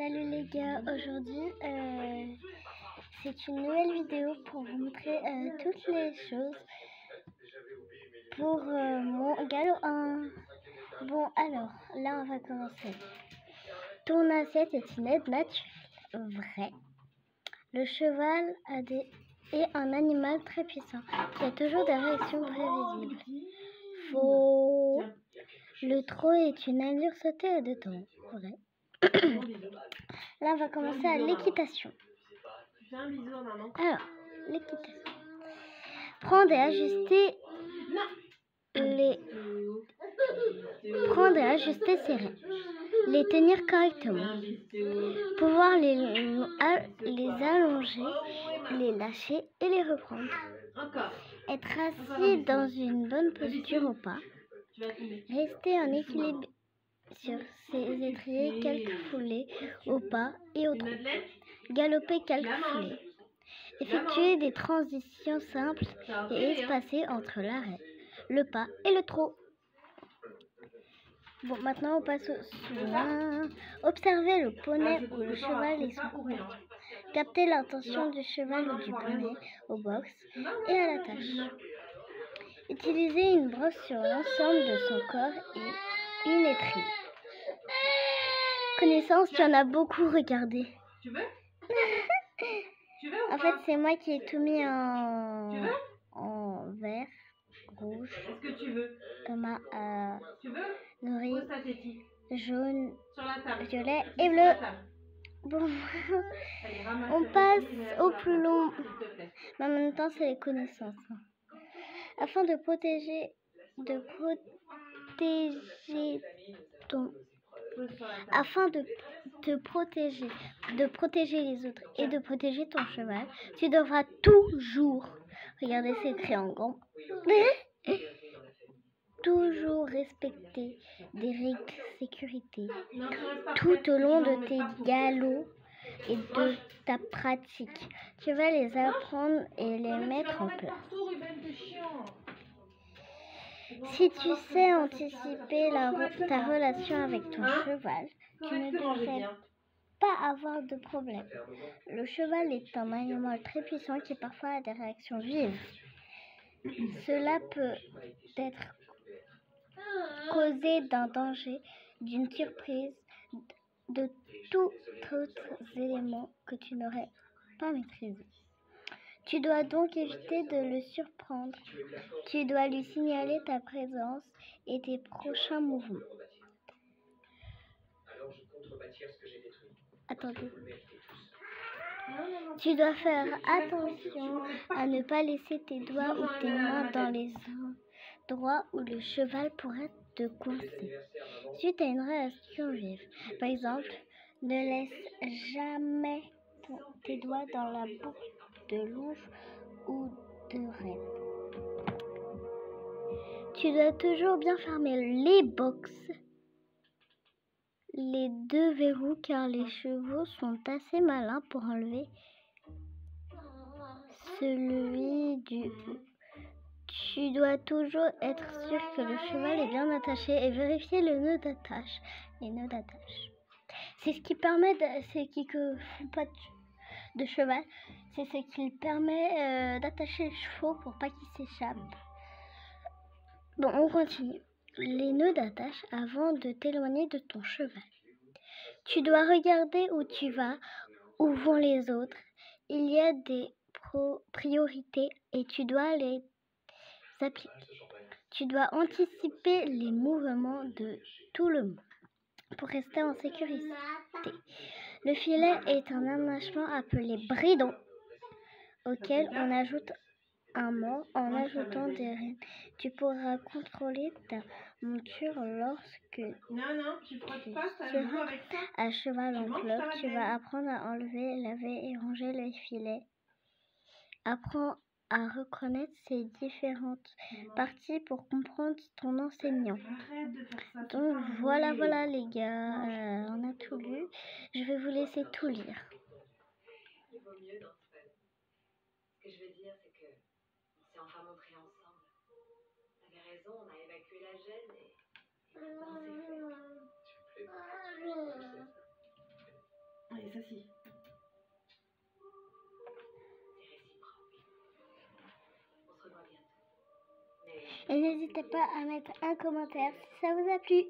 Salut les gars, aujourd'hui c'est une nouvelle vidéo pour vous montrer toutes les choses pour mon galop 1. Bon alors, là on va commencer. Ton assiette est une aide naturelle, vrai. Le cheval est un animal très puissant qui a toujours des réactions prévisibles. Faux. Le trot est une allure sautée de temps, vrai. Là on va commencer à l'équitation. Alors, l'équitation. Prendre et ajuster ses rênes. Les tenir correctement. Pouvoir les allonger, les lâcher et les reprendre. Être assis dans une bonne posture au pas. Rester en équilibre sur ses étriers quelques foulées au pas et au trot. Galoper quelques foulées. Effectuer des transitions simples et espacées entre l'arrêt, le pas et le trot. Bon, maintenant on passe au soin. Observer le poney ou le cheval et son comportement. Capter l'intention du cheval ou du poney au box et à la tâche. Utiliser une brosse sur l'ensemble de son corps et une étrille. Connaissance, tu en as beaucoup regardé. Tu veux? En fait, c'est moi qui ai tout mis en vert, rouge. Est-ce que tu veux? Thomas Tu veux? nourri, Pose ta tétine. jaune, Sur la table. violet Juste et sur la bleu. table. Bon, Allez, ramasse on ta passe tétine, au sur la plus table, long. s'il te plaît. Mais en même temps, c'est les connaissances. Afin de protéger ton... Afin de te protéger, de protéger les autres et de protéger ton cheval, tu devras toujours, regardez c'est écrit en grand, toujours respecter des règles de sécurité tout au long de tes galops et de ta pratique. Tu vas les apprendre et les mettre en place. Si tu sais anticiper ta relation avec ton cheval, tu ne devrais pas avoir de problème. Le cheval est un animal très puissant qui parfois a des réactions vives. Cela peut être causé d'un danger, d'une surprise, de tout autres éléments que tu n'aurais pas maîtrisés. Tu dois donc éviter de le surprendre. Tu dois lui signaler ta présence et tes prochains mouvements. Attendez. Tu dois faire attention à ne pas laisser tes doigts ou tes mains dans les endroits où le cheval pourrait te coincer. Suite à une réaction vive, par exemple, ne laisse jamais tes doigts dans la boucle de longe ou de renne. Tu dois toujours bien fermer les boxes, les deux verrous, car les chevaux sont assez malins pour enlever celui du haut. Tu dois toujours être sûr que le cheval est bien attaché et vérifier les nœuds d'attache. C'est ce qui permet, c'est qui que font pas de cheval, c'est ce qui permet d'attacher les chevaux pour pas qu'ils s'échappent. Bon, on continue. Les nœuds d'attache avant de t'éloigner de ton cheval. Tu dois regarder où tu vas, où vont les autres. Il y a des priorités et tu dois les appliquer. Tu dois anticiper les mouvements de tout le monde pour rester en sécurité. Le filet est un aménagement appelé bridon auquel on ajoute un mort en ajoutant des rênes. Tu pourras contrôler ta monture lorsque tu seras à cheval en club. Tu vas apprendre à enlever, laver et ranger les filets. Apprends à reconnaître ces différentes parties pour comprendre ton enseignant. Donc voilà les gars, on a tout lu. Je vais vous laisser tout lire. Il vaut mieux dans ce fait. Ce que je veux dire, c'est que on s'est enfin montré ensemble. T'avais raison, on a évacué la gêne et maintenant c'est fait. Allez, ça si. C'est réciproque. On se revoit bientôt. Mais Et n'hésitez pas à mettre un commentaire si ça vous a plu.